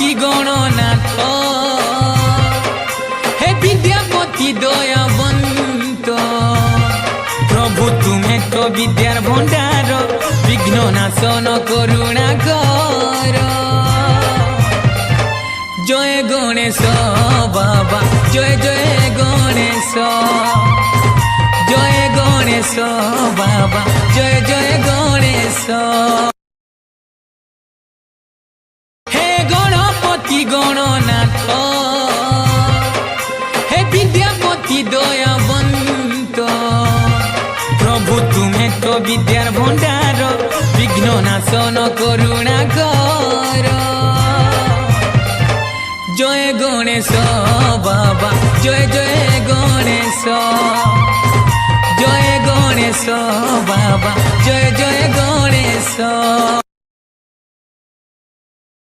গণপতি গণনাথ হে বিদ্যাপতি দয়াবন্ত প্রভু তুমি তো বিদ্যার ভণ্ডার বিঘ্ন নাশন করুণা কর জয় গণেশ বাবা জয় জয় গণেশ জয় গণেশ বাবা জয় জয় গণেশ হে গণপতি গণনাথ হে বিদ্যাপতি দয়াবন্ত প্রভু তুমি তো বিদ্যার ভণ্ডার বিঘ্ন নাশন করুণা কর জয় গণেশ বাবা জয় জয় গণেশ জয় গণেশ বাবা জয় জয় গণেশ।